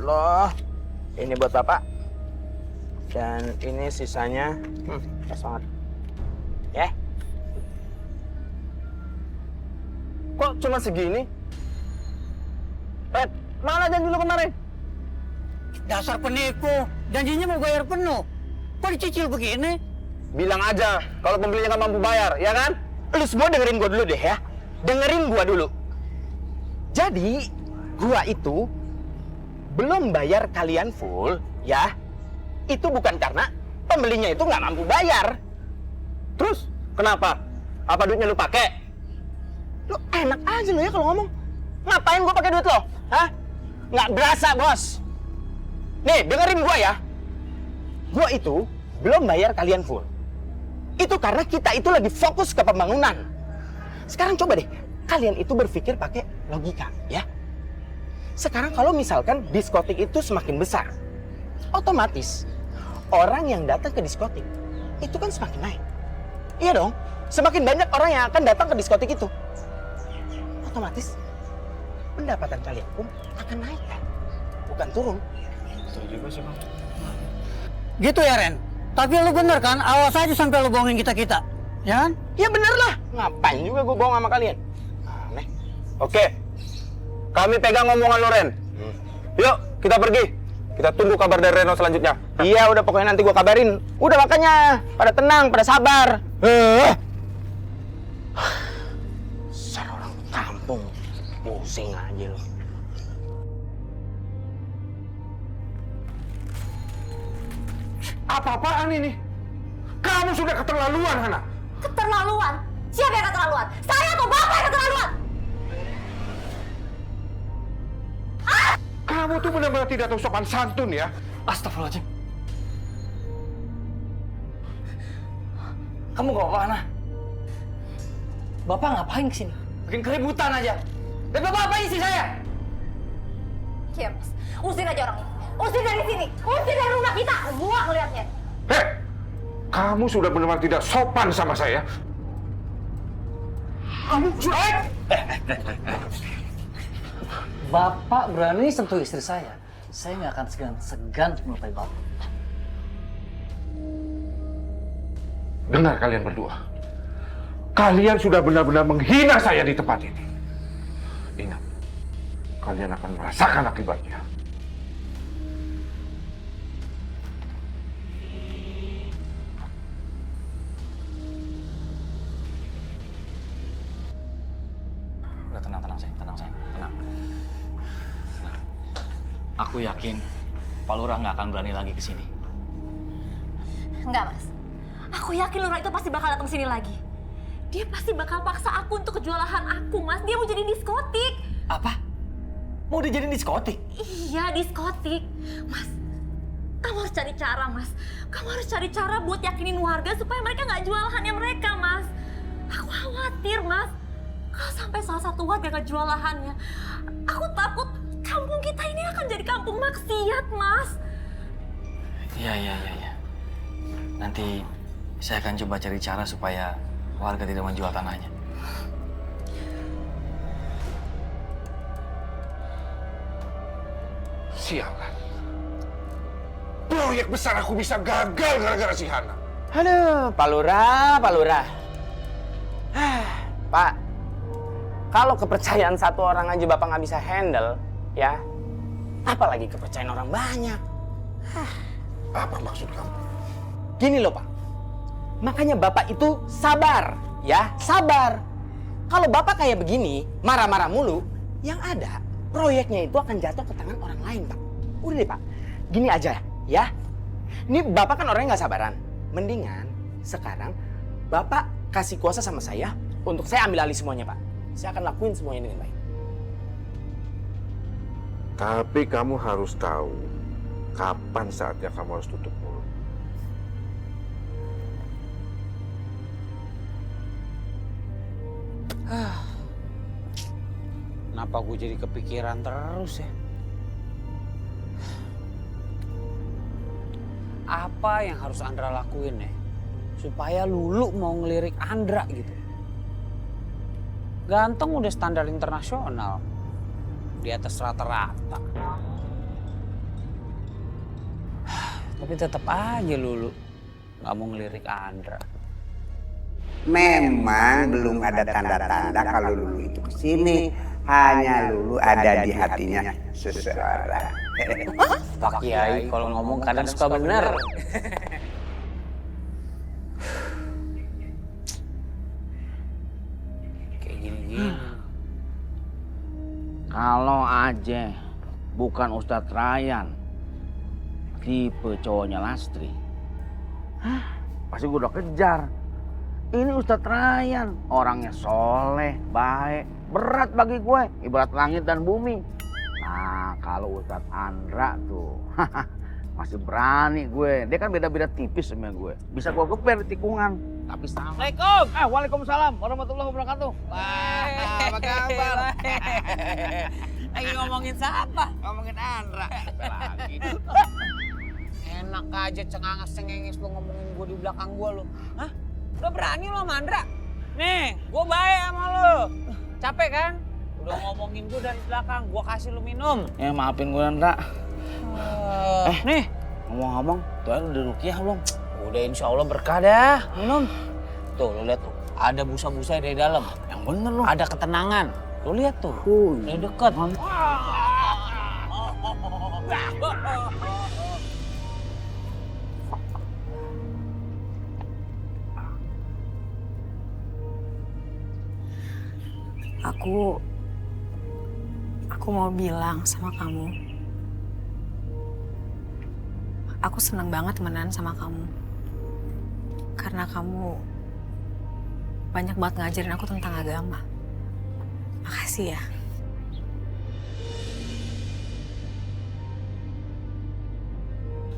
loh. Ini buat Bapak. Dan ini sisanya pas banget. Ya. Kok cuma segini? Red, mana janji lu kemarin? Dasar penipu, janjinya mau bayar penuh. Kok dicicil begini? Bilang aja kalau pembelinya nggak mampu bayar, ya kan? Lu semua dengerin gua dulu deh ya. Dengerin gua dulu. Jadi, gua itu belum bayar kalian full, ya. Itu bukan karena pembelinya itu nggak mampu bayar. Terus, kenapa? Apa duitnya lu pakai? Lu enak aja lu ya kalau ngomong. Ngapain gua pakai duit lo? Hah? Nggak berasa, bos. Nih, dengerin gua ya. Gua itu belum bayar kalian full. Itu karena kita itu lagi fokus ke pembangunan. Sekarang coba deh, kalian itu berpikir pakai logika, ya. Sekarang kalau misalkan diskotik itu semakin besar, otomatis orang yang datang ke diskotik itu kan semakin naik. Iya dong, semakin banyak orang yang akan datang ke diskotik itu. Otomatis pendapatan kalian pun akan naik kan, bukan turun. Betul juga sih, Bang. Gitu ya, Ren? Tapi lu bener kan? Awas aja sampai lu bohongin kita-kita. Ya kan? Ya bener lah, ngapain juga gue bohong sama kalian. Aneh. Oke, kami pegang omongan lo, Ren. Yuk, kita pergi. Kita tunggu kabar dari Reno selanjutnya. Iya, udah pokoknya nanti gue kabarin. Udah makanya, pada tenang, pada sabar. Dasar orang kampung, pusing aja lo. Apa-apaan ini? Kamu sudah keterlaluan, Hana. Keterlaluan? Siapa yang keterlaluan? Saya atau bapak yang keterlaluan? Kamu tuh benar-benar tidak tahu sopan santun ya. Astagfirullahaladzim. Kamu gak apa-apa, Ana? Bapak ngapain kesini? Bikin keributan aja. Dan Bapak apain sih saya? Iya, Mas. Usir aja orang ini. Usir dari sini. Usir dari rumah kita. Semua ngeliatnya. Hei, kamu sudah benar-benar tidak sopan sama saya. Kamu sudah... Bapak berani sentuh istri saya nggak akan segan untuk melukai Bapak. Dengar kalian berdua. Kalian sudah benar-benar menghina saya di tempat ini. Ingat, kalian akan merasakan akibatnya. Udah tenang sayang, tenang. Aku yakin Pak Lurah nggak akan berani lagi ke sini. Enggak, Mas. Aku yakin Lurah itu pasti bakal datang sini lagi. Dia pasti bakal paksa aku untuk kejual lahan aku, Mas. Dia mau jadi diskotik. Apa? Mau dijadiin diskotik? Iya, diskotik. Mas, kamu harus cari cara, Mas. Kamu harus cari cara buat yakinin warga supaya mereka nggak jual lahannya mereka, Mas. Aku khawatir, Mas. Kalau sampai salah satu warga nggak jual lahannya, aku takut kampung kita ini akan jadi kampung maksiat, Mas. Iya. Nanti saya akan coba cari cara supaya warga tidak menjual tanahnya. Sialan. Proyek besar aku bisa gagal gara-gara si Hana. Aduh, Pak Lurah. Pak, kalau kepercayaan satu orang aja Bapak nggak bisa handle, ya, apalagi kepercayaan orang banyak. Apa maksud kamu? Gini loh, Pak. Makanya Bapak itu sabar, ya, sabar. Kalau Bapak kayak begini, marah-marah mulu, yang ada proyeknya itu akan jatuh ke tangan orang lain, Pak. Udah deh, Pak. Gini aja, ya. Ini Bapak kan orangnya nggak sabaran. Mendingan sekarang Bapak kasih kuasa sama saya untuk saya ambil alih semuanya, Pak. Saya akan lakuin semuanya dengan baik. Tapi kamu harus tahu kapan saatnya kamu harus tutup mulut. Kenapa gue jadi kepikiran terus ya? Apa yang harus Andra lakuin ya? Supaya Lulu mau ngelirik Andra gitu. Ganteng udah standar internasional. Di atas rata-rata. Tapi tetap aja Lulu nggak mau ngelirik Andra. Memang belum ada tanda-tanda kalau Lulu itu kesini. Hanya Lulu ada di hatinya seseorang. Pak Kiai kalau ngomong kadang suka bener. Kayak gini-gini. Kalau aja bukan Ustadz Ryan, tipe cowoknya Lastri, pasti gue udah kejar. Ini Ustadz Ryan, orangnya soleh, baik, berat bagi gue, ibarat langit dan bumi. Nah, kalau Ustadz Andra tuh, masih berani gue. Dia kan beda-beda tipis sama gue. Bisa gue geber di tikungan, tapi sama. Assalamualaikum. Waalaikumsalam warahmatullahi wabarakatuh. Wah, apa kabar? Lagi ngomongin siapa? Ngomongin Andra. Enak aja cenganges-cengengis lu ngomongin gue di belakang gue lu. Hah? Udah berani lu sama Andra? Nih, gue baik sama lu. Capek kan? Udah ngomongin gue dari belakang, gue kasih lu minum. Ya maafin gue Andra. Nih, Ngomong-ngomong, tuh udah rukiah belum? udah insya Allah berkah dah. Minum. Tuh, lu lihat tuh. Ada busa-busa dari dalam. Yang bener lu. Ada ketenangan. Lu lihat tuh. Udah deket. Aku mau bilang sama kamu. Aku seneng banget temenan sama kamu. Karena kamu banyak banget ngajarin aku tentang agama. Makasih ya.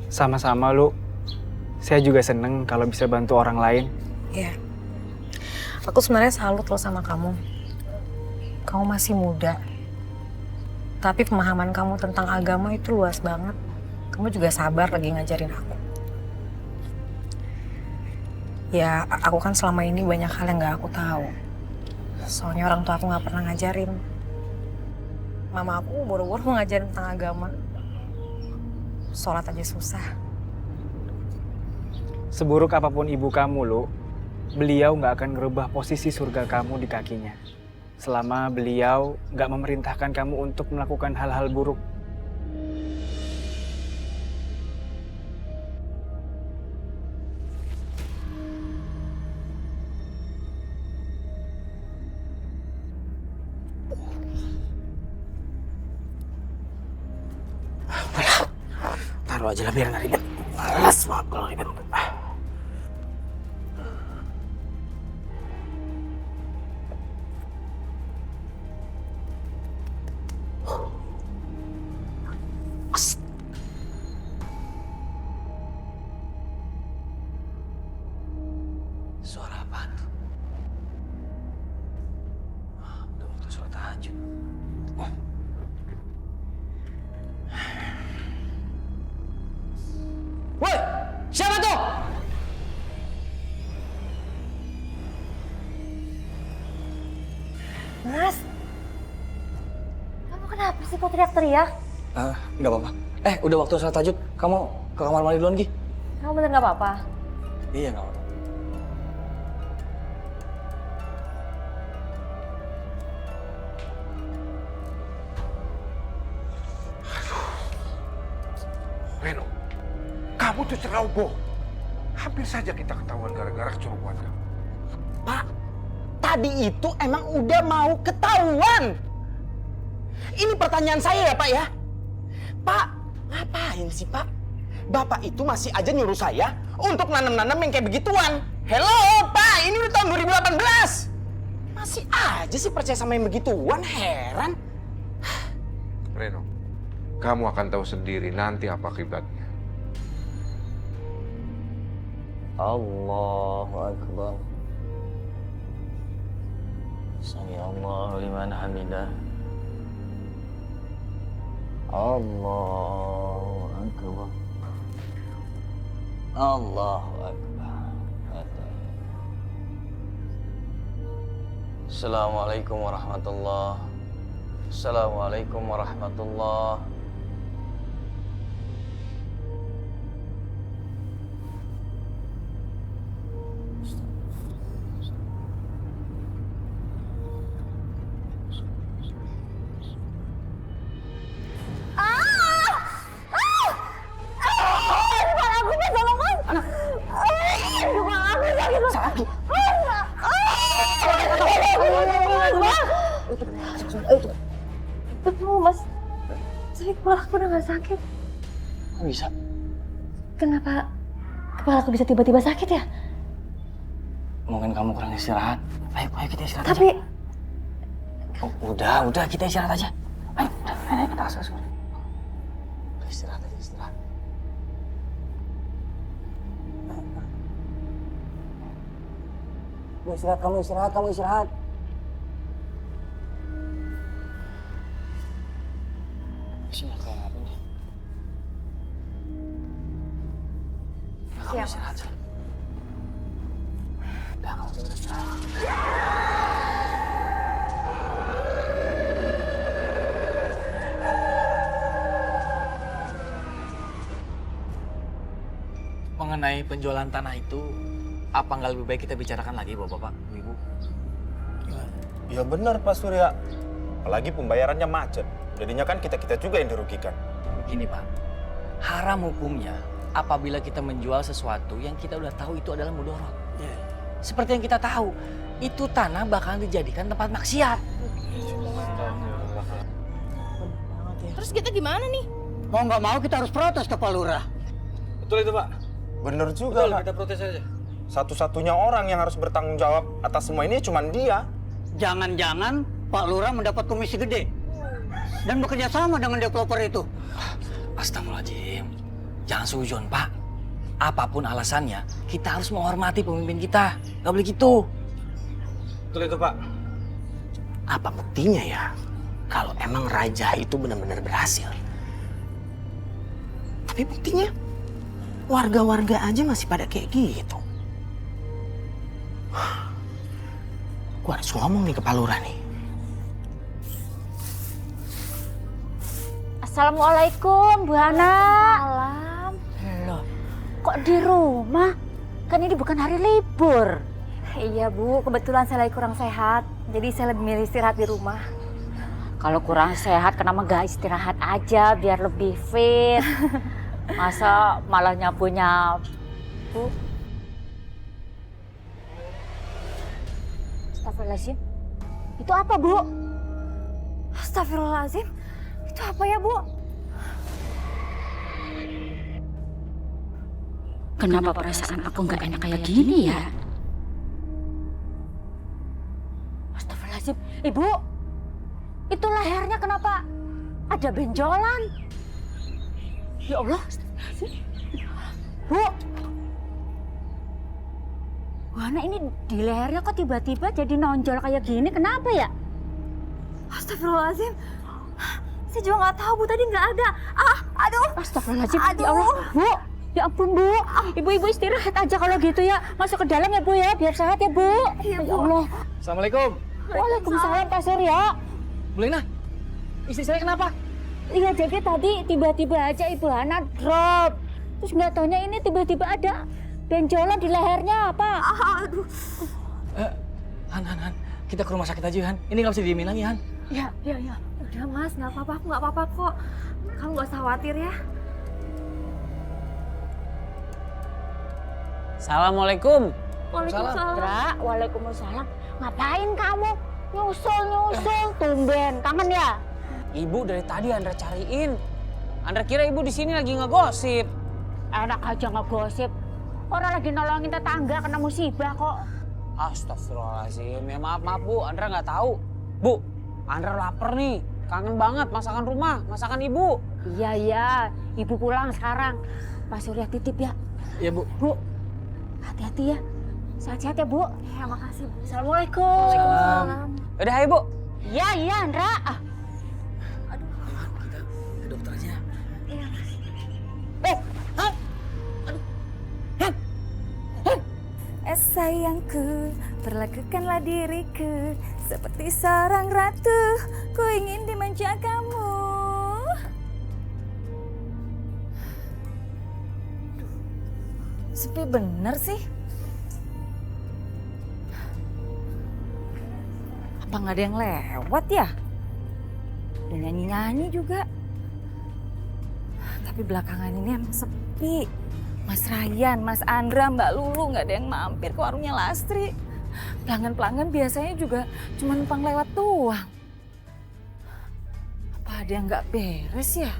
Sama-sama Lu. Saya juga seneng kalau bisa bantu orang lain. Iya. Aku sebenarnya salut loh sama kamu. Kamu masih muda. Tapi pemahaman kamu tentang agama itu luas banget. Kamu juga sabar lagi ngajarin aku. Ya, aku kan selama ini banyak hal yang gak aku tahu. Soalnya orang tua aku gak pernah ngajarin. Mama aku boro-boro mau ngajarin tentang agama. Sholat aja susah. Seburuk apapun ibu kamu, Lu, beliau nggak akan ngerubah posisi surga kamu di kakinya. Selama beliau nggak memerintahkan kamu untuk melakukan hal-hal buruk. Taruh aja lah biar nggak ribet. Malas banget kalau ribet. Suara apaan tuh? Udah waktu sholat tahajud. Woi, siapa tuh? Mas, kamu kenapa sih kok teriak-teriak? Nggak apa-apa. Udah waktu sholat tahajud. Kamu ke kamar mandi duluan, Gi? Kamu bener gak apa-apa? Iya, nggak apa-apa. Reno, kamu tuh ceroboh. Hampir saja kita ketahuan gara-gara kecerobohan kamu. Pak, tadi itu emang udah mau ketahuan. Ini pertanyaan saya ya Pak ya. Pak, ngapain sih Pak? Bapak itu masih aja nyuruh saya untuk nanam-nanam yang kayak begituan. Hello Pak, ini udah tahun 2018. Masih aja sih percaya sama yang begituan, heran. Reno, kamu akan tahu sendiri nanti apa akibatnya. Allahu Akbar. Sami Allahu liman hamidah. Allahu Akbar. Allahu Akbar. Assalamualaikum warahmatullahi. Assalamualaikum warahmatullahi. Sakit. Aduh, Mas. Saya kepala aku udah gak sakit. Kok bisa? Kenapa kepala aku bisa tiba-tiba sakit ya? Mungkin kamu kurang istirahat. Ayo kita istirahat Tapi aja. Oh, udah kita istirahat aja. Ayo kita kasih. Istirahat aja, istirahat. Kamu istirahat. Sini kayak apa nih? Kamu istirahat aja. Udah, kamu istirahat. Mengenai penjualan tanah itu, apa nggak lebih baik kita bicarakan lagi, Bapak, Ibu? Ya benar Pak Surya. Apalagi pembayarannya macet. Jadinya kan kita juga yang dirugikan. Gini Pak, haram hukumnya apabila kita menjual sesuatu yang kita udah tahu itu adalah mudorot. Seperti yang kita tahu, itu tanah bakalan dijadikan tempat maksiat. Terus kita gimana nih? Mau nggak mau kita harus protes ke Pak Lurah. Betul itu, Pak. Bener juga, Pak. Kita protes aja. Satu-satunya orang yang harus bertanggung jawab atas semua ini cuma dia. Jangan-jangan Pak Lurah mendapat komisi gede dan bekerja sama dengan developer itu. Astagfirullahaladzim, jangan sujon Pak. Apapun alasannya, kita harus menghormati pemimpin kita. Gak boleh gitu. Betul itu, Pak. Apa buktinya ya? Kalau emang raja itu benar-benar berhasil. Tapi buktinya, warga-warga aja masih pada kayak gitu. Gua harus ngomong nih ke Pak Lurah nih. Assalamualaikum, Bu Hana. Salam. Loh, kok di rumah? Kan ini bukan hari libur. Iya Bu, kebetulan saya lagi kurang sehat. Jadi saya lebih milih istirahat di rumah. Kalau kurang sehat, kenapa nggak istirahat aja biar lebih fit? Masa malah nyapu-nyapu? Astagfirullahaladzim. Itu apa Bu? Astagfirullahaladzim. Itu apa ya, Bu? Kenapa perasaan aku nggak enak kayak gini ya? Astagfirullahaladzim. Ibu, itu lehernya kenapa ada benjolan? Ya Allah, astagfirullahaladzim. Bu, Wana ini di lehernya kok tiba-tiba jadi nonjol kayak gini, kenapa ya? Astagfirullahaladzim. Saya juga nggak tahu Bu, tadi nggak ada. Aduh. Astagfirullahaladzim. Ya Allah, Bu. Ya ampun Bu. Ibu-ibu istirahat aja kalau gitu ya. Masuk ke dalam ya Bu ya, biar sehat ya Bu. Iya Bu. Ya Allah. Assalamualaikum. Waalaikumsalam Pak Surya. Bu Lena, istri saya kenapa? Iya, jadi tadi tiba-tiba aja Ibu Hana drop. Terus nggak taunya ini tiba-tiba ada benjolan di lehernya, Pak. Aduh. Han, kita ke rumah sakit aja, Han. Ini nggak bisa didiemin lagi, Han. Ya. Udah Mas, nggak apa-apa, aku nggak apa-apa kok. Kamu nggak usah khawatir ya. Assalamualaikum. Waalaikumsalam. Waalaikumsalam. Ngapain kamu? Nyusul, tumben. Kangen ya? Ibu dari tadi Andra cariin. Andra kira ibu di sini lagi ngegosip. Enak aja ngegosip. Orang lagi nolongin tetangga kena musibah kok. Astagfirullahaladzim. Ya maaf Bu, Andra nggak tahu. Bu, Andra lapar nih. Kangen banget masakan rumah, masakan ibu. Iya. Ibu pulang sekarang. Pak Surya titip ya. Iya Bu. Bu, hati-hati ya. Sehat-sehat ya Bu. Ya makasih Bu. Assalamualaikum. Waalaikumsalam. Udah ayo Bu. Iya Andra. Aduh, kita ke dokter aja. Iya Mas. Sayangku, perlakukanlah diriku seperti seorang ratu. Ku ingin dimanja kamu. Sepi bener sih. Apa nggak ada yang lewat ya? Dan nyanyi-nyanyi juga. Tapi belakangan ini emang sepi. Mas Ryan, Mas Andra, Mbak Lulu nggak ada yang mampir ke warungnya Lastri. Pelanggan-pelanggan biasanya juga cuma numpang lewat doang. Apa ada yang nggak beres ya?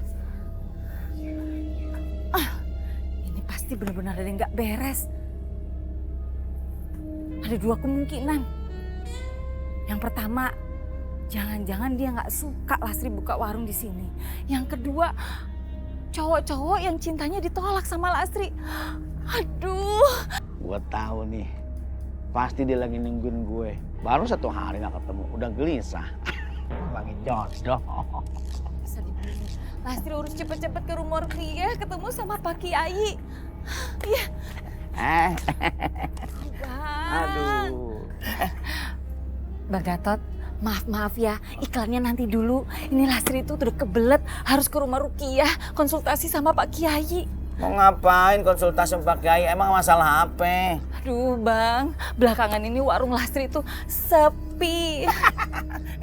Ini pasti benar-benar ada yang nggak beres. Ada dua kemungkinan. Yang pertama, jangan-jangan dia nggak suka Lastri buka warung di sini. Yang kedua, cowok-cowok yang cintanya ditolak sama Lastri. Aduh. Gue tahu nih, pasti dia lagi nungguin gue. Baru 1 hari nggak ketemu, udah gelisah. Lagi George dong. Bisa dibilang, Lastri urus cepet-cepet ke rumah Rukiah ketemu sama Pak Kiai. Iya. Bang. Aduh. Bang Gatot, maaf ya, iklannya nanti dulu. Ini Lastri itu udah kebelet harus ke rumah Rukiah konsultasi sama Pak Kiai. Mau ngapain konsultasi Pak Kiai? Emang masalah apa? Aduh Bang, belakangan ini warung Lastri itu sepi.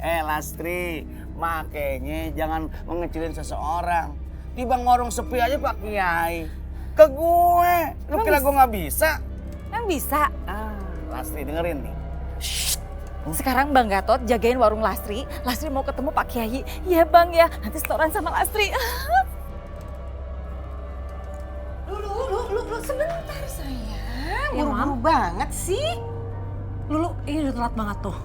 Lastri, makanya jangan mengecilin seseorang. Di bang warung sepi aja Pak Kiai. Ke gue, lu kira gue nggak bisa? Emang bisa? Lastri dengerin nih. Sekarang Bang Gatot jagain warung Lastri. Lastri mau ketemu Pak Kiai. Iya Bang ya, nanti setoran sama Lastri. Lu sebentar sayang. Ya, Buru-buru banget sih. Lulu, ini udah telat banget tuh.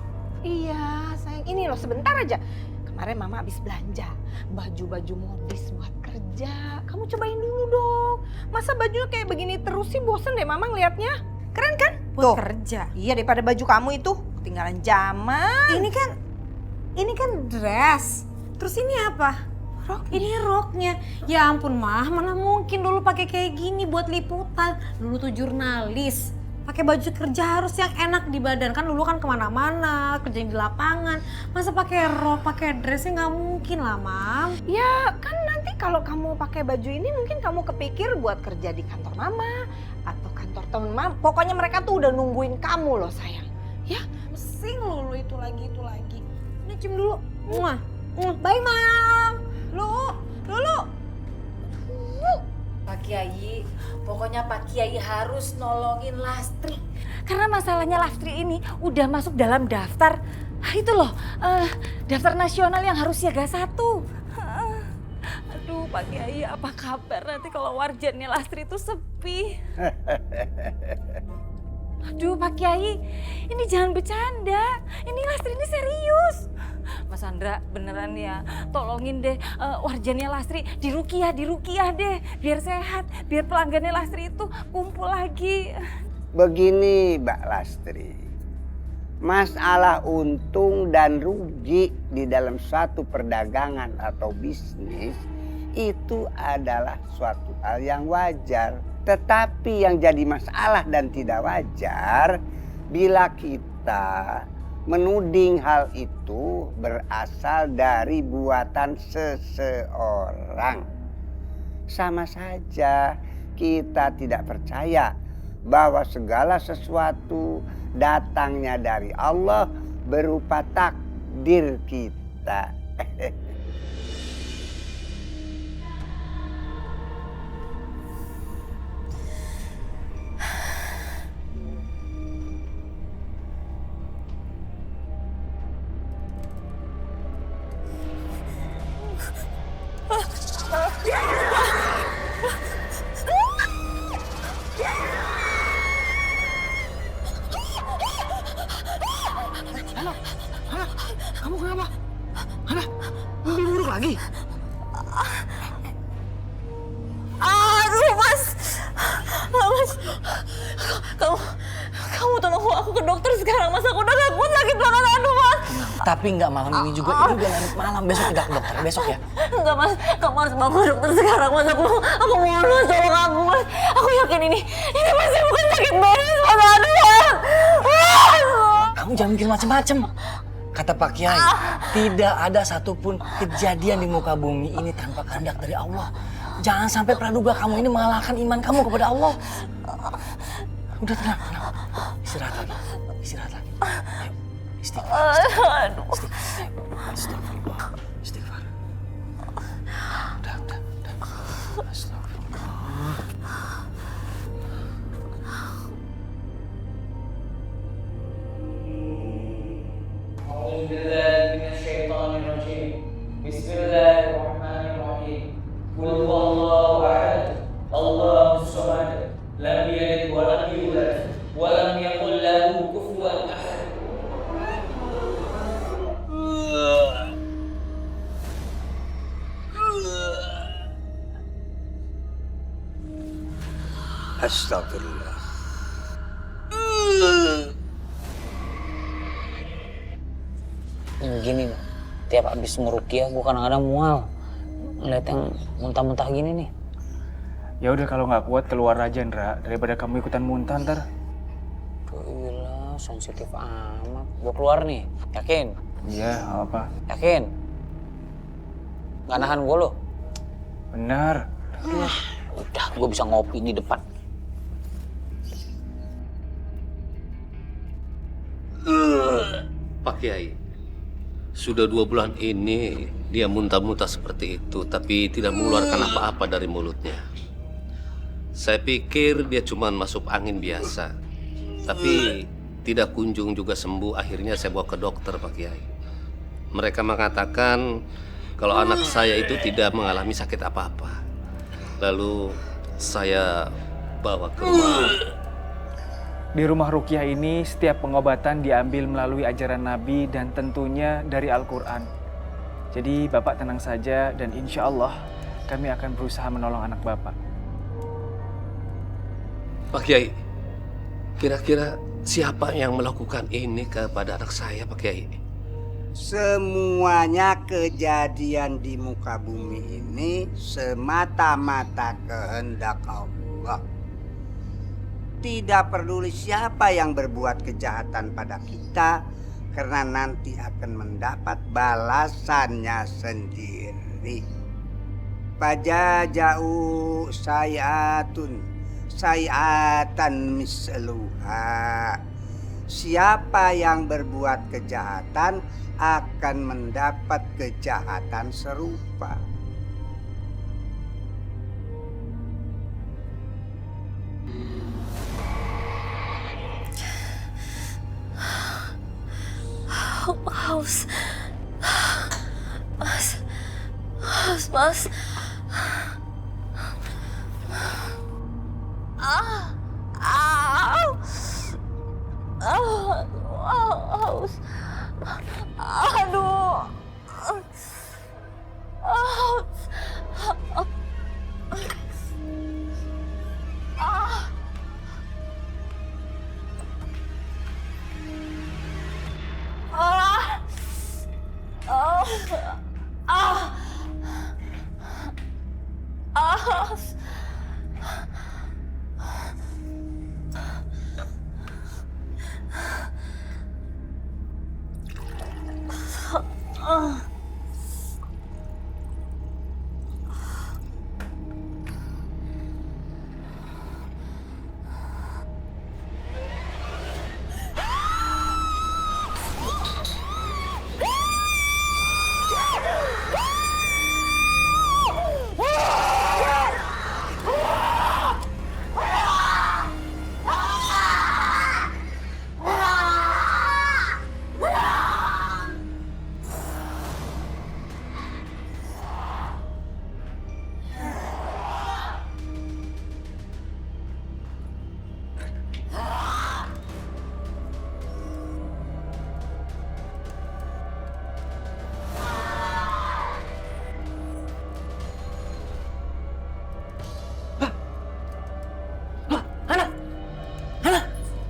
Iya sayang, ini loh sebentar aja. Kemarin mama habis belanja baju-baju modis buat kerja. Kamu cobain dulu dong. Masa bajunya kayak begini terus sih, bosen deh mama ngeliatnya. Keren kan? Buat kerja. Iya, daripada baju kamu itu ketinggalan zaman. Ini kan dress. Terus ini apa? Ini roknya. Ya ampun mah, mana mungkin dulu pakai kayak gini buat liputan. Dulu tuh jurnalis. Pakai baju kerja harus yang enak di badan. Kan dulu kan kemana-mana, kerjain di lapangan. Masa pakai rok, pakai dressnya nggak mungkin lah, Mam. Ya kan nanti kalau kamu pakai baju ini mungkin kamu kepikir buat kerja di kantor mama atau kantor temen mama. Pokoknya mereka tuh udah nungguin kamu loh sayang. Ya, Pusing Lulu itu lagi. Ini cium dulu. Muah. Bye, Mam. Lulu. Pak Kiai, pokoknya Pak Kiai harus nolongin Lastri. Karena masalahnya Lastri ini udah masuk dalam daftar, itu loh, daftar nasional yang harus siaga 1. Aduh Pak Kiai, apa kabar nanti kalau warjannya Lastri itu sepi? Aduh Pak Kiai, ini jangan bercanda, ini Lastri ini serius. Mas Andra beneran ya, tolongin deh warjannya Lastri di Rukiah deh, biar sehat, biar pelanggannya Lastri itu kumpul lagi. Begini Mbak Lastri, masalah untung dan rugi di dalam suatu perdagangan atau bisnis itu adalah suatu hal yang wajar. Tetapi yang jadi masalah dan tidak wajar bila kita menuding hal itu berasal dari buatan seseorang. Sama saja kita tidak percaya bahwa segala sesuatu datangnya dari Allah berupa takdir kita. Kamu kenapa? Hana, mimpi buruk lagi? Aduh Mas, kamu tolong aku ke dokter sekarang Mas, aku udah gak kuat sakit banget, aduh Mas. Tapi nggak malam ini juga, ini udah larut malam, besok kita ke dokter, besok ya. Enggak Mas, kamu harus bawa ke dokter sekarang Mas, aku mohon Mas, tolong aku Mas. Aku yakin ini pasti bukan sakit beres Mas, aduh Mas. Kamu jangan mikir macem-macem. Kata Pak Kiai, tidak ada satupun kejadian di muka bumi ini tanpa kehendak dari Allah. Jangan sampai praduga kamu ini mengalahkan iman kamu kepada Allah. Udah tenang. Istirahat lagi. Ayo, istighfar. Istighfar. Udah. Astagfirullah. Astagfirullah. Gini loh, tiap abis ngerukiah gue kadang-kadang mual ngeliat yang muntah-muntah gini nih. Ya udah kalau nggak kuat keluar aja, Ndra, daripada kamu ikutan muntah ntar. Gila, sensitif amat. Gue keluar nih, yakin? Iya, apa? Yakin? Nggak nahan gue lo? Benar. Udah, gue bisa ngopi di depan. Pak Kiai, sudah 2 bulan ini dia muntah-muntah seperti itu, tapi tidak mengeluarkan apa-apa dari mulutnya. Saya pikir dia cuma masuk angin biasa, tapi tidak kunjung juga sembuh. Akhirnya saya bawa ke dokter, Pak Kiai. Mereka mengatakan kalau anak saya itu tidak mengalami sakit apa-apa. Lalu saya bawa ke rumah. Di rumah ruqyah ini setiap pengobatan diambil melalui ajaran Nabi dan tentunya dari Al-Quran. Jadi Bapak tenang saja dan insya Allah kami akan berusaha menolong anak Bapak. Pak Kiai, kira-kira siapa yang melakukan ini kepada anak saya, Pak Kiai? Semuanya kejadian di muka bumi ini semata-mata kehendak Allah. Tidak peduli siapa yang berbuat kejahatan pada kita, karena nanti akan mendapat balasannya sendiri. Fajaja'u sayatan misluha. Siapa yang berbuat kejahatan akan mendapat kejahatan serupa. Haus. Mas. Haus. Aduh.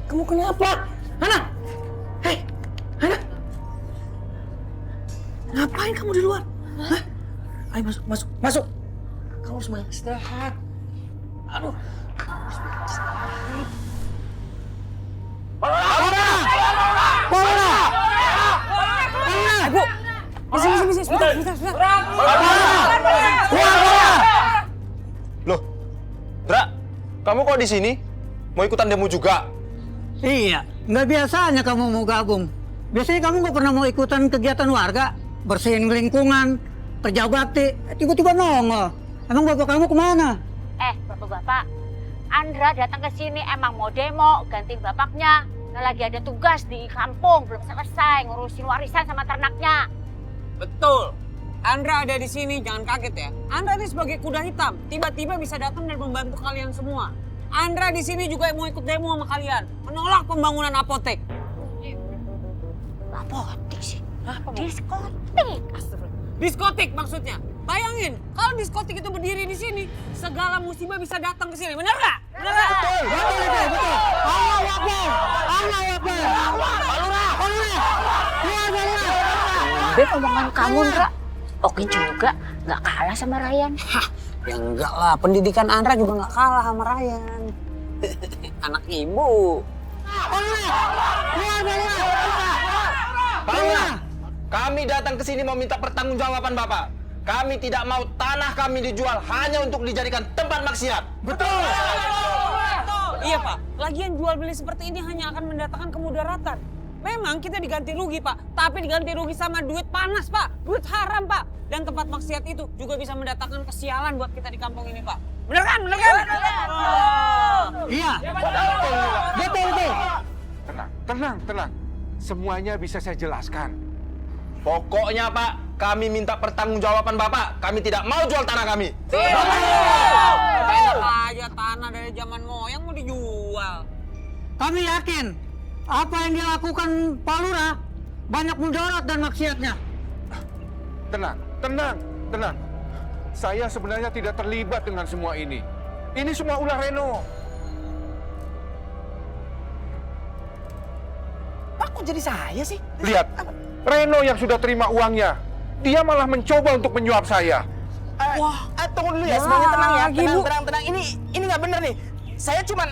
Kamu kenapa? Hana! Hei! Hana! Ngapain kamu di luar? Hah? Ayo masuk. Kamu harus banyak istirahat. Aduh. Ibu! Sini, sebentar. Loh, Dra, kamu kok di sini? Mau ikutan demo juga? Iya, nggak biasanya kamu mau gabung. Biasanya kamu nggak pernah mau ikutan kegiatan warga, bersihin lingkungan, kerja bakti, tiba-tiba nongol. Emang bapak kamu kemana? Bapak-bapak, Andra datang ke sini emang mau demo, gantiin bapaknya. Nggak lagi ada tugas di kampung, belum selesai ngurusin warisan sama ternaknya. Betul. Andra ada di sini, jangan kaget ya. Andra ini sebagai kuda hitam, tiba-tiba bisa datang dan membantu kalian semua. Andra di sini juga mau ikut demo sama kalian, menolak pembangunan apotek. Apotek sih? Apa? Diskotik. Diskotik maksudnya. Bayangin, kalau diskotik itu berdiri di sini, segala musibah bisa datang ke sini. Bener nggak? Bener nggak? Betul, betul. Allahu Akbar. Allahu Akbar. Palura. Beb, omongan kamu, Ndra. Oke juga, nggak kalah sama Ryan. Ya enggak lah, pendidikan Andra juga nggak kalah sama Ryan. Anak ibu. Palura, kami datang ke sini mau minta pertanggungjawaban Bapak. Kami tidak mau tanah kami dijual hanya untuk dijadikan tempat maksiat. Betul. Iya Pak, lagian jual beli seperti ini hanya akan mendatangkan kemudaratan. Memang kita diganti rugi Pak, tapi diganti rugi sama duit panas Pak, duit haram Pak. Dan tempat maksiat itu juga bisa mendatangkan kesialan buat kita di kampung ini Pak. Bener kan? Bener kan? Iya. Betul. Tenang. Semuanya bisa saya jelaskan. Pokoknya Pak, kami minta pertanggungjawaban Bapak. Kami tidak mau jual tanah kami. Enak aja tanah dari zaman moyang mau dijual. Kami yakin apa yang dia lakukan Pak Lurah banyak mudarat dan maksiatnya. Tenang. Saya sebenarnya tidak terlibat dengan semua ini. Ini semua ulah Reno. Pak, kok jadi saya sih? Lihat, Reno yang sudah terima uangnya. Dia malah mencoba untuk menyuap saya. Tunggu dulu ya, semuanya tenang ya. Tenang. Ini nggak bener nih. Saya cuman...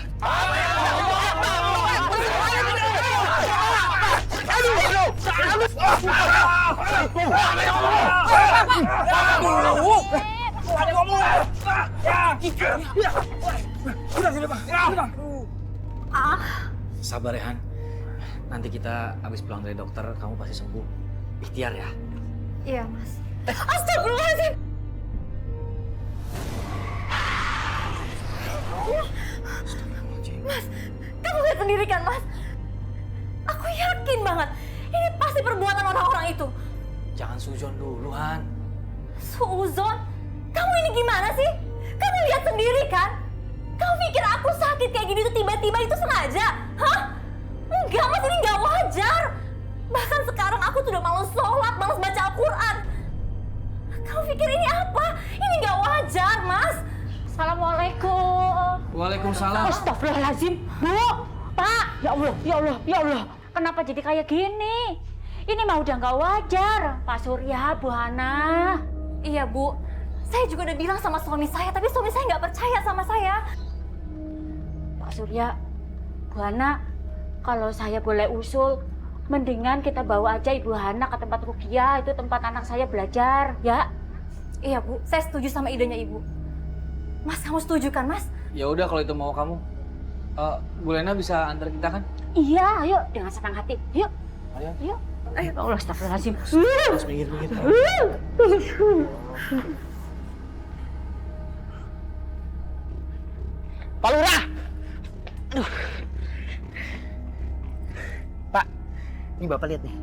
Sabar ya, Han. Nanti kita habis pulang dari dokter, kamu pasti sembuh. Ikhtiar ya. Iya, Mas. Astagfirullahaladzim! Mas, kamu lihat sendiri kan, Mas? Aku yakin banget, ini pasti perbuatan orang-orang itu. Jangan suzon dulu, Han. Suuzon? Kamu ini gimana sih? Kamu lihat sendiri kan? Kamu pikir aku sakit kayak gini tuh tiba-tiba itu sengaja? Hah? Enggak, Mas, ini nggak wajar. Bahkan sekarang aku tuh udah malas sholat, malas baca Al-Quran. Kamu pikir ini apa? Ini nggak wajar, Mas. Assalamualaikum. Waalaikumsalam. Astagfirullahaladzim. Bu, Pak. Ya Allah. Kenapa jadi kayak gini? Ini mah udah nggak wajar. Pak Surya, Bu Hana. Iya, Bu. Saya juga udah bilang sama suami saya, tapi suami saya nggak percaya sama saya. Pak Surya, Bu Hana, kalau saya boleh usul, mendingan kita bawa aja Ibu Hana ke tempat Rukia, itu tempat anak saya belajar, ya? Iya, Bu. Saya setuju sama idenya Ibu. Mas, kamu setuju kan, Mas? Ya udah kalau itu mau kamu. Bu Lena bisa antar kita kan? Iya, ayo dengan senang hati. Yuk. Ayo. Yuk. Ya Allah, astagfirullahaladzim. Terus minggir. Pak Lurah! Aduh. Pak, ini Bapak lihat nih.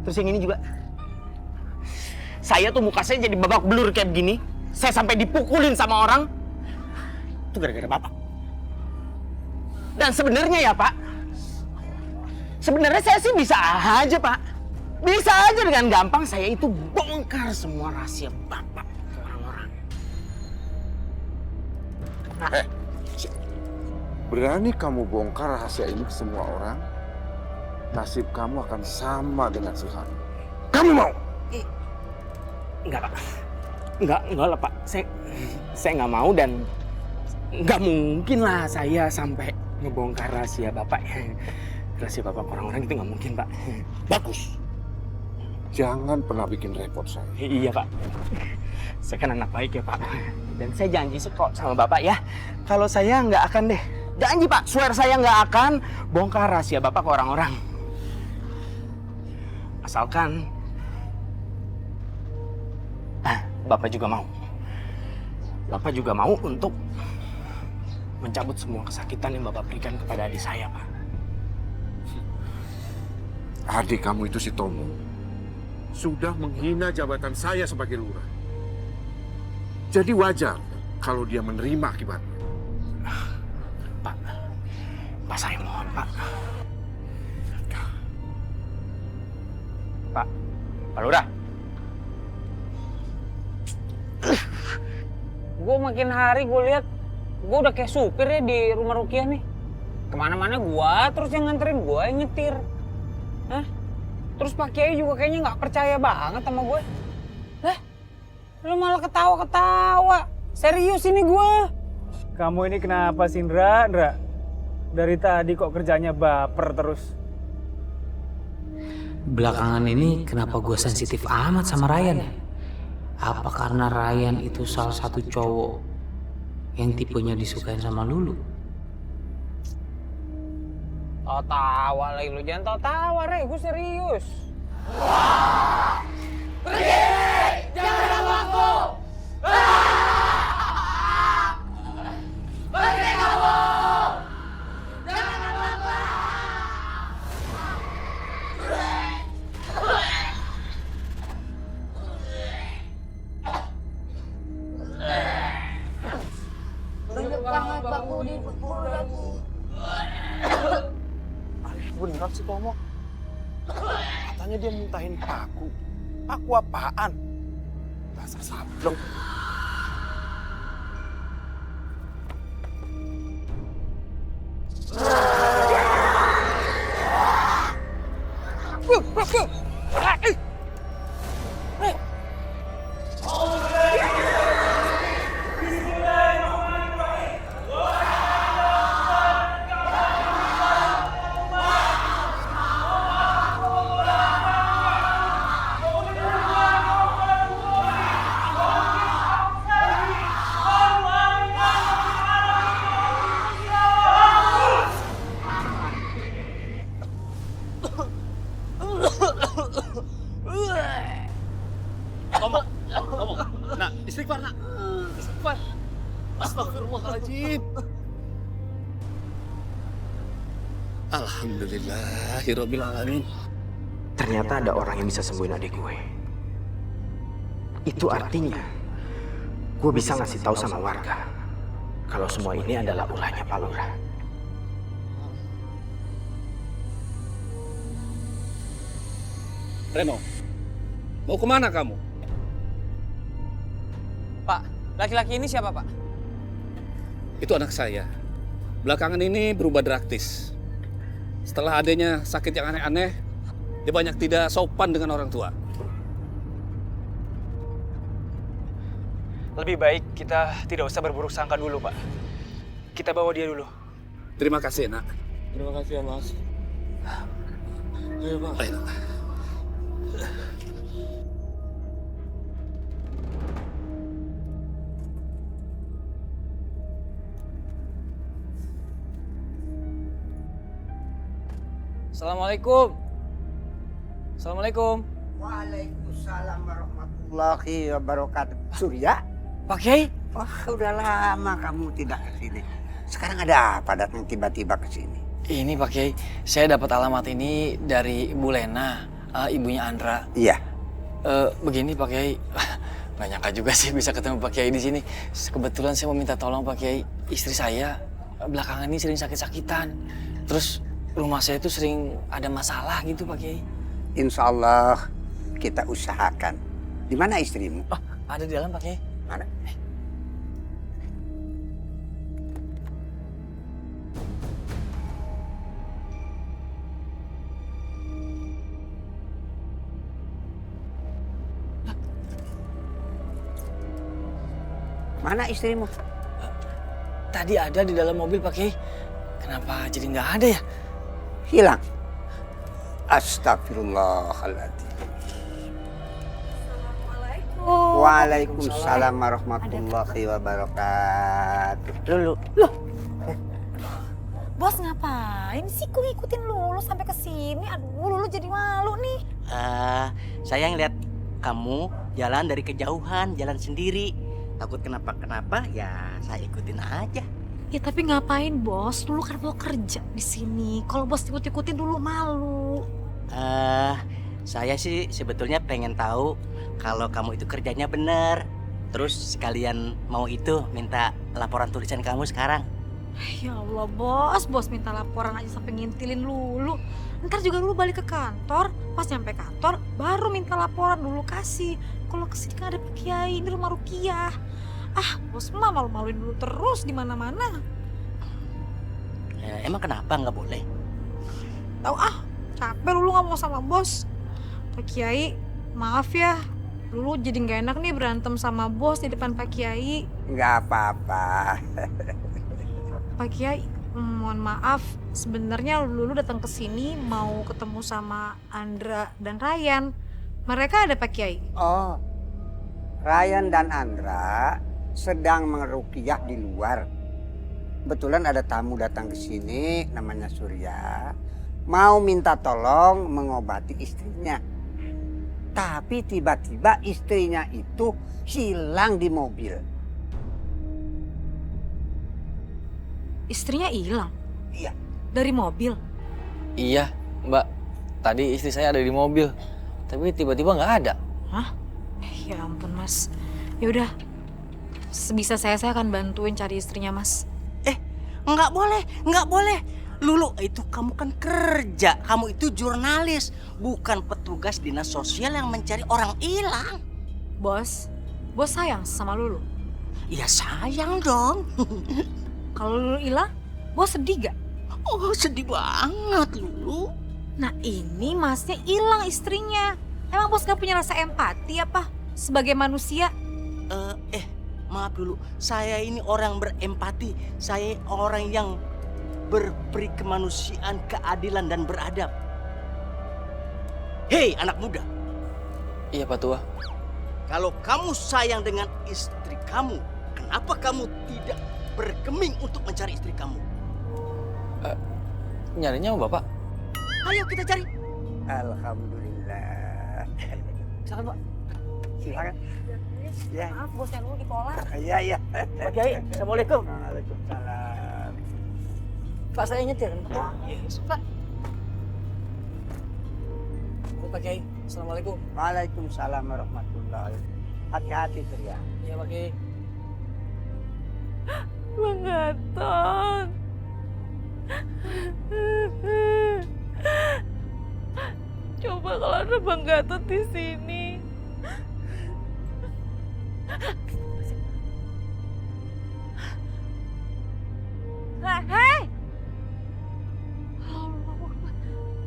Terus yang ini juga. Saya tuh muka saya jadi babak belur kayak begini. Saya sampai dipukulin sama orang. Itu gara-gara Bapak. Dan sebenarnya ya Pak, sebenarnya saya sih bisa aja Pak. Bisa aja dengan gampang saya itu bongkar semua rahasia Bapak ke orang-orang. Berani kamu bongkar rahasia ini ke semua orang, nasib kamu akan sama dengan si Han. Kamu mau? Enggak Pak. Enggak lah Pak. Saya nggak mau dan nggak mungkin lah saya sampai ngebongkar rahasia Bapak. Rahasia Bapak ke orang-orang itu nggak mungkin Pak. Bagus. Jangan pernah bikin repot saya. Iya Pak. Saya kan anak baik ya Pak. Dan saya janji kok sama Bapak ya. Kalau saya nggak akan deh. Janji Pak, swear saya nggak akan bongkar rahasia Bapak ke orang-orang. Asalkan Bapak juga mau. Bapak juga mau untuk mencabut semua kesakitan yang Bapak berikan kepada adik saya, Pak. Adik kamu itu si Tomo sudah menghina jabatan saya sebagai lurah. Jadi wajar kalau dia menerima akibatnya. Pak, saya mohon, Pak. Pak Lurah. gue makin hari gue lihat gue udah kayak supir ya di rumah Rukiah nih. Kemana-mana gue terus yang nganterin, gue yang nyetir. Hah? Terus Pak Kiai juga kayaknya nggak percaya banget sama gue. Lah, lu malah ketawa-ketawa. Serius ini gue. Kamu ini kenapa sih, Ndra? Dari tadi kok kerjanya baper terus. Belakangan ini kenapa gue sensitif amat sama Ryan ya? Apa karena Ryan itu salah satu cowok yang tipenya disukain sama Lulu? Tawa lagi lu, jangan tawa Re, gue serius. Pergi! Jangan ganggu aku! Pergi kamu! Jangan ganggu aku! Jangan bangun di pukul aku. Beneran sih Tomo. Katanya dia muntahin paku. Paku apaan? Dasar sableng. Nak, istighfar nak. Istighfar. Astagfirullahaladzim. Alhamdulillahirabbil alamin. Ternyata ada orang yang bisa sembuhin adik gue. Itu artinya gue bisa ngasih tahu sama warga kalau semua ini adalah ulahnya Pak Lurah. Reno, mau kemana kamu? Pak, laki-laki ini siapa Pak? Itu anak saya. Belakangan ini berubah drastis. Setelah adanya sakit yang aneh-aneh, dia banyak tidak sopan dengan orang tua. Lebih baik kita tidak usah berburuk sangka dulu, Pak. Kita bawa dia dulu. Terima kasih, nak. Terima kasih ya, Mas. Ayo, Pak. Ayo, nak. Assalamualaikum. Assalamualaikum. Waalaikumsalam warahmatullahi wabarakatuh. Surya? Pak Kiai? Wah, udah lama kamu tidak kesini. Sekarang ada apa datang tiba-tiba kesini? Ini Pak Kiai, saya dapat alamat ini dari Ibu Lena, ibunya Andra. Iya. Begini Pak Kiai, nggak nyangka juga sih bisa ketemu Pak Kiai di sini. Kebetulan saya mau minta tolong Pak Kiai, istri saya belakangan ini sering sakit-sakitan. Terus rumah saya itu sering ada masalah gitu Pak Kiai. Insya Allah kita usahakan. Di mana istrimu? Oh, ada di dalam Pak Kiai. Mana? Mana istrimu? Tadi ada di dalam mobil Pak Kiai. Kenapa jadi nggak ada ya? Hilang. Astagfirullahaladzim. Waalaikumsalam warahmatullahi wabarakatuh. Lulu. Loh. Bos ngapain sih kok ngikutin Lulu sampai ke sini? Aduh, Lulu jadi malu nih. Saya ngeliat kamu jalan dari kejauhan, jalan sendiri. Takut kenapa-kenapa, ya saya ikutin aja. Ya tapi ngapain bos? Lulu kan mau kerja di sini. Kalau bos ikut-ikutin dulu malu. Saya sih sebetulnya pengen tahu kalau kamu itu kerjanya bener. Terus sekalian mau itu minta laporan tulisan kamu sekarang. Ya Allah bos minta laporan aja sampai ngintilin Lulu. Ntar juga Lulu balik ke kantor, pas nyampe kantor baru minta laporan dulu kasih. Kalau kesini kan ada Pak Kiai, ini rumah Rukiah. Bos mah malu-maluin dulu terus di mana-mana. Ya, emang kenapa nggak boleh? Tahu capek Lulu nggak mau sama bos. Pak Kiai, maaf ya. Lulu jadi nggak enak nih berantem sama bos di depan Pak Kiai. Nggak apa-apa. Pak Kiai, mohon maaf. Sebenarnya Lulu datang ke sini mau ketemu sama Andra dan Ryan. Mereka ada Pak Kiai. Oh, Ryan dan Andra sedang meruqyah di luar. Kebetulan ada tamu datang ke sini, namanya Surya. Mau minta tolong mengobati istrinya. Tapi tiba-tiba istrinya itu hilang di mobil. Istrinya hilang? Iya. Dari mobil? Iya, Mbak. Tadi istri saya ada di mobil, tapi tiba-tiba nggak ada. Hah? Ya ampun Mas. Ya udah, sebisa saya akan bantuin cari istrinya Mas. Nggak boleh. Lulu, itu kamu kan kerja, kamu itu jurnalis, bukan petugas dinas sosial yang mencari orang hilang. Bos sayang sama Lulu? Ya sayang dong. Kalau Lulu hilang, bos sedih gak? Oh sedih banget Lulu. Nah ini Masnya hilang istrinya. Emang bos gak punya rasa empati apa sebagai manusia? Maaf dulu, saya ini orang berempati. Saya orang yang berperi kemanusiaan, keadilan, dan beradab. Hei anak muda. Iya Pak Tua. Kalau kamu sayang dengan istri kamu, kenapa kamu tidak bergeming untuk mencari istri kamu? Nyarinya sama Bapak? Ayo kita cari. Alhamdulillah. Silakan Pak. Silakan. Ya. Maaf bosnya Lulu ditolak. Iya. Pak Kiai, Assalamualaikum. Waalaikumsalam. Pak saya nyetir. Pak. Pak Kiai, Assalamualaikum. Waalaikumsalam warahmatullahi. Hati-hati Surya. Iya Pak Kiai. Bang Gatot. Coba kalau ada Bang Gatot di sini. Hei!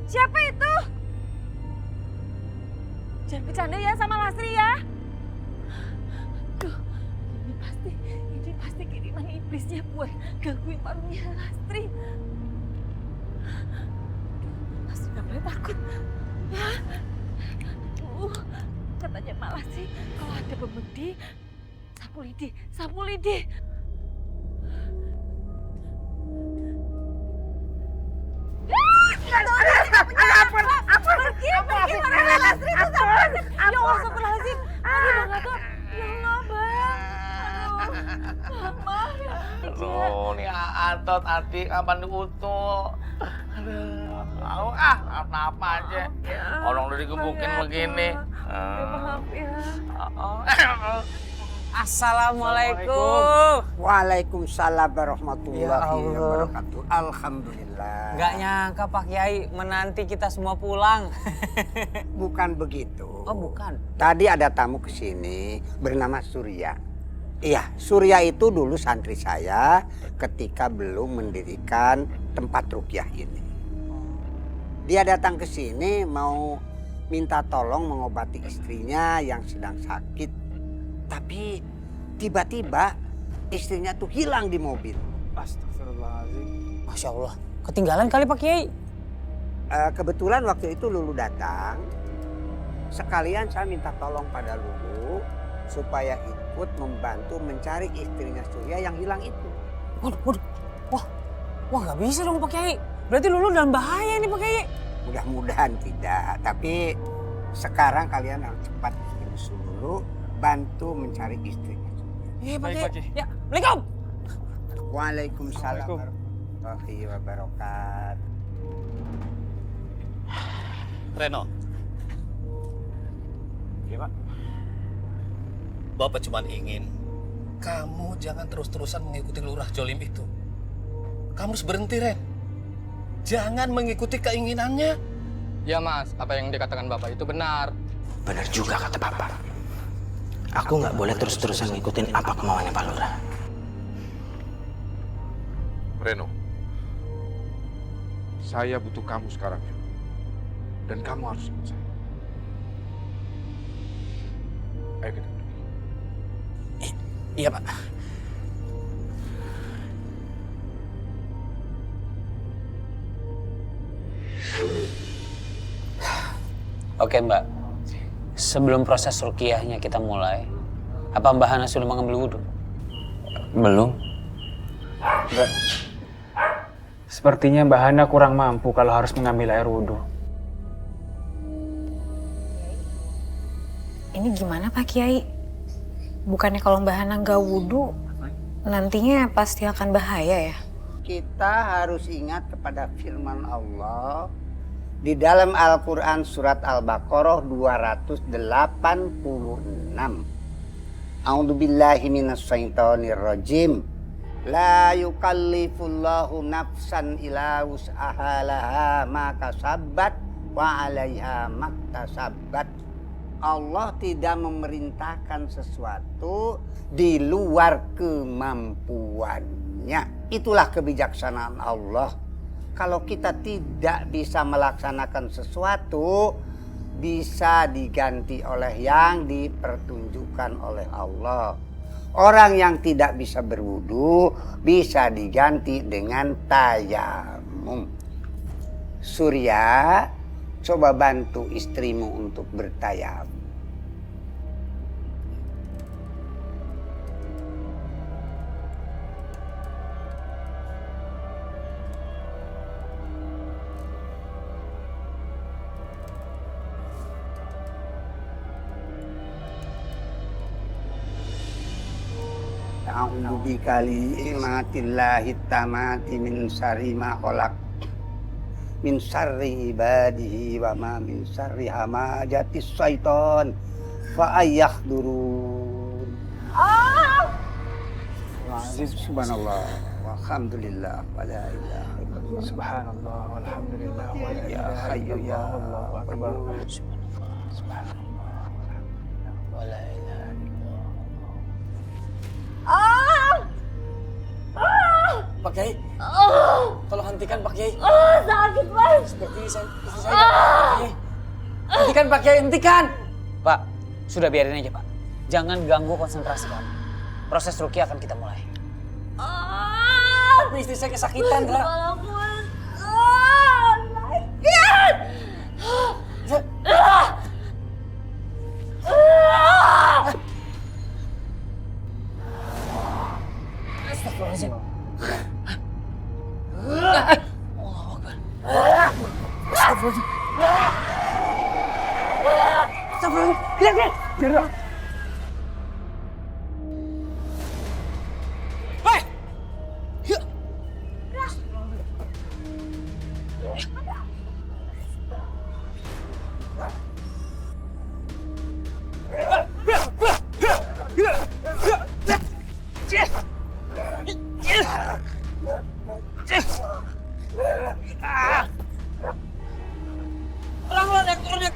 Siapa itu? Jangan bercanda ya sama Lastri ya. Duh, ini pasti kiriman iblisnya buat gangguin warungnya Lastri. Lastri gak boleh takut. Ya. Katanya Mak Lastri kalau ada pemedi, sapu lidi. Pergi, mana Lastri itu sama Lastri. Ya Allah, astagfirullahaladzim. Aduh, Bang Gatot. Ya Allah, Bang. Aduh, maaf ya. Aduh, nih Atot, Atik, kapan diutul? Aduh, apa aja. Orang udah digebukin begini. Maaf ya. Assalamualaikum. Waalaikumsalam warahmatullahi Ya Allah. wabarakatuh. Alhamdulillah. Nggak nyangka Pak Kiai menanti kita semua pulang. Bukan begitu. Oh bukan. Tadi ada tamu ke sini bernama Surya. Iya, Surya itu dulu santri saya ketika belum mendirikan tempat ruqyah ini. Dia datang ke sini mau minta tolong mengobati istrinya yang sedang sakit. Tapi tiba-tiba istrinya tuh hilang di mobil. Astagfirullahaladzim. Masya Allah. Ketinggalan kali Pak Kiai. Kebetulan waktu itu Lulu datang. Sekalian saya minta tolong pada Lulu supaya ikut membantu mencari istrinya Surya yang hilang itu. Waduh. Wah nggak bisa dong Pak Kiai. Berarti Lulu dalam bahaya nih Pak Kiai. Mudah-mudahan tidak. Tapi sekarang kalian harus cepat menyusul dulu. Bantu mencari istrinya. Iya Pak Kiai. Ya, Assalamualaikum. Waalaikumsalam warahmatullahi wabarakatuh. Reno. Iya Pak. Bapak cuma ingin kamu jangan terus-terusan mengikuti lurah jolim itu. Kamu harus berhenti, Ren. Jangan mengikuti keinginannya. Ya Mas, apa yang dikatakan Bapak itu benar. Benar juga kata Bapak. Aku nggak boleh terus-terusan ngikutin apa kemauannya Pak Lurah. Reno, saya butuh kamu sekarang juga. Dan kamu harus ikut saya. Ayo kita pergi. Iya Pak. Oke Mbak, sebelum proses ruqyahnya kita mulai, apa Mbak Hana sudah mengambil wudhu? Belum. Enggak. Sepertinya Mbak Hana kurang mampu kalau harus mengambil air wudhu. Ini gimana Pak Kiai? Bukannya kalau Mbak Hana nggak wudhu, nantinya pasti akan bahaya ya? Kita harus ingat kepada firman Allah di dalam Al-Quran surat Al-Baqarah 286. A'udzubillahi minasyaitonirrajim. La yukallifullahu nafsan illa wus'aha laha ma kasabat wa 'alaiha maktasabat. Allah tidak memerintahkan sesuatu di luar kemampuannya. Itulah kebijaksanaan Allah. Kalau kita tidak bisa melaksanakan sesuatu, bisa diganti oleh yang dipertunjukkan oleh Allah. Orang yang tidak bisa berwudu bisa diganti dengan tayamum. Surya, coba bantu istrimu untuk bertayamum. A'udzu bikalimatillahi tamati min syarri ma khalaq min syarri ibadihi wa ma min syarri hamajatis syaiton fa ayyahdurun. Subhanallah walhamdulillah wa la ilaha illallah. Subhanallah walhamdulillah wa la Ya ilaha hayyu ya illallah. Allahu akbar. Subhanallah wa la ilaha illallah. Pak Kiai, tolong hentikan Pak Kiai. Sakit banget. Seperti saya Pak Kiai. Hentikan Pak Kiai, hentikan. Pak, sudah biarin aja Pak. Jangan ganggu konsentrasi kamu. Proses ruqyah akan kita mulai. Tapi istri saya kesakitan, Ra. Astagfirullahaladzim.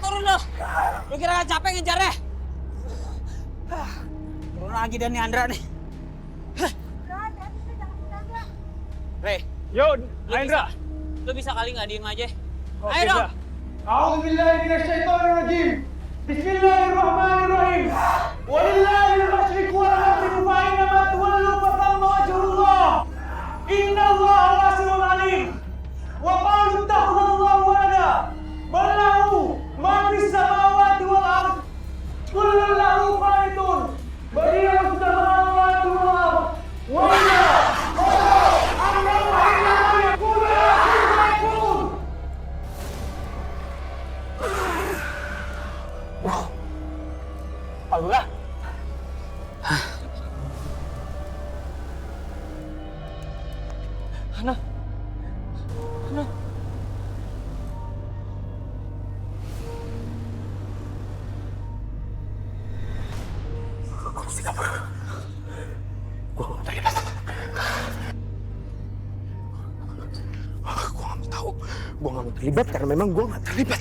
Turun lo. Lu kira gak capek ngejarnya? Turun lagi dan nih Andra nih. Rey. Yo, Andra. Lu bisa kali nggak diem aja? Oke, Ayo dong. A'udzubillahi minasyaitonirrajim. Bismillahirrahmanirrahim. Walillahil masyriq wal maghrib fa aina ma tuwallu fa thamma wajhullah. Innallaha wasi'un 'alim. Wa qalu ittakhadallahu walada. Bal lahu ma fis samawati wal ardh. Kullun lahu qanitun. Badi'us samawati wal ardh. Wa huwa Pak Lurah. Hana. Hana. Kamu tidak perlu. Gue gak terlibat. Gue gak tahu. Gue gak mau terlibat karena memang gue gak terlibat.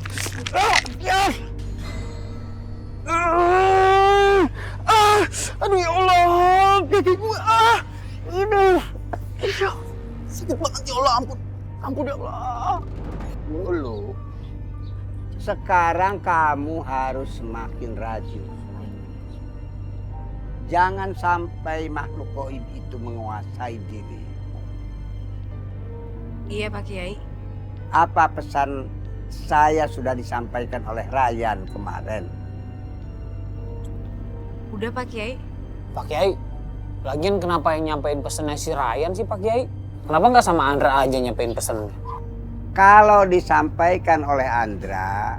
Ah! Aduh ya Allah, kaki gue aduh, sakit banget ya Allah, ampun ya Allah. Dulu, sekarang kamu harus semakin rajin. Jangan sampai makhluk gaib itu menguasai diri. Iya Pak Kiai. Apa pesan saya sudah disampaikan oleh Ryan kemarin? Udah Pak Kiai. Pak Kiai, lagian kenapa yang nyampein pesennya si Ryan sih Pak Kiai? Kenapa nggak sama Andra aja nyampein pesennya? Kalau disampaikan oleh Andra,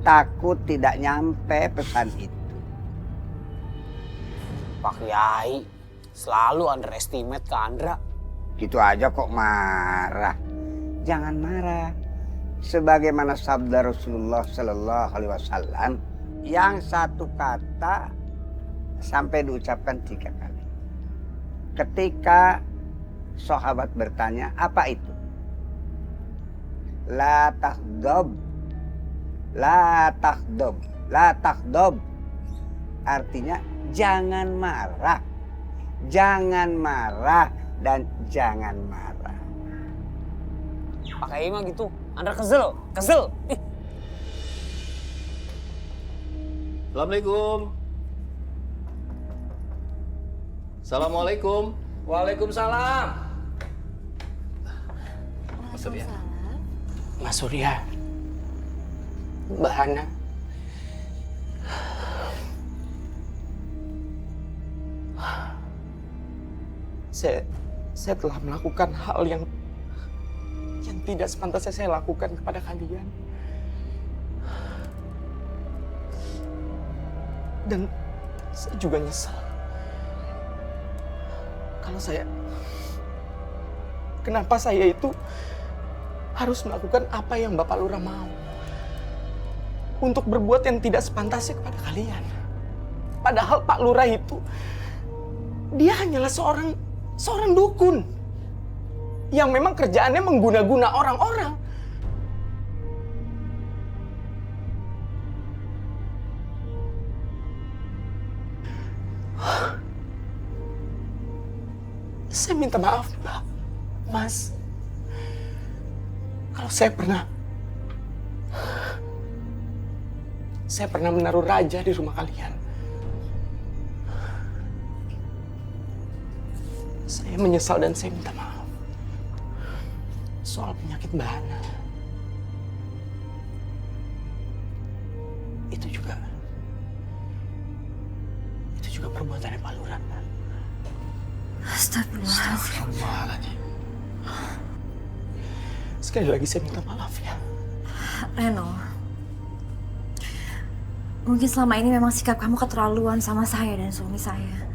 takut tidak nyampe pesan itu. Pak Kiai, selalu underestimate ke Andra. Gitu aja kok marah. Jangan marah. Sebagaimana sabda Rasulullah Sallallahu Alaihi Wasallam, yang satu kata sampai diucapkan 3 kali. Ketika sahabat bertanya, apa itu? La takdob, la takdob, la takdob. Artinya jangan marah, dan jangan marah. Pak Kiai mah gitu, Andra kesel. Ih. Assalamualaikum. Assalamualaikum. Waalaikumsalam. Mas Surya. Mas Surya. Mbak Hana. Saya telah melakukan hal yang tidak sepantasnya saya lakukan kepada kalian. Dan saya juga nyesal. Kenapa saya itu harus melakukan apa yang Bapak Lurah mau. Untuk berbuat yang tidak sepantasnya kepada kalian. Padahal Pak Lurah itu, dia hanyalah seorang dukun. Yang memang kerjaannya mengguna-guna orang-orang. Saya minta maaf, Mbak. Mas. Kalau saya pernah menaruh raja di rumah kalian. Saya menyesal dan saya minta maaf. Soal penyakit Mbak Hana. Itu juga perbuatannya Pak Lurah. Astagfirullahaladzim. Sekali lagi saya minta maaf ya. Reno, mungkin selama ini memang sikap kamu keterlaluan sama saya dan suami saya.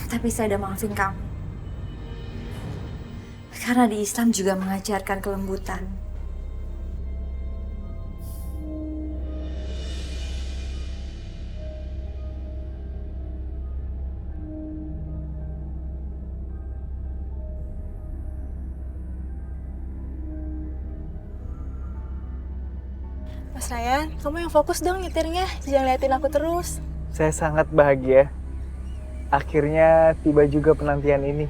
Tapi saya udah maafin kamu. Karena di Islam juga mengajarkan kelembutan. Mas Ryan, kamu yang fokus dong nyetirnya. Jangan liatin aku terus. Saya sangat bahagia. Akhirnya tiba juga penantian ini.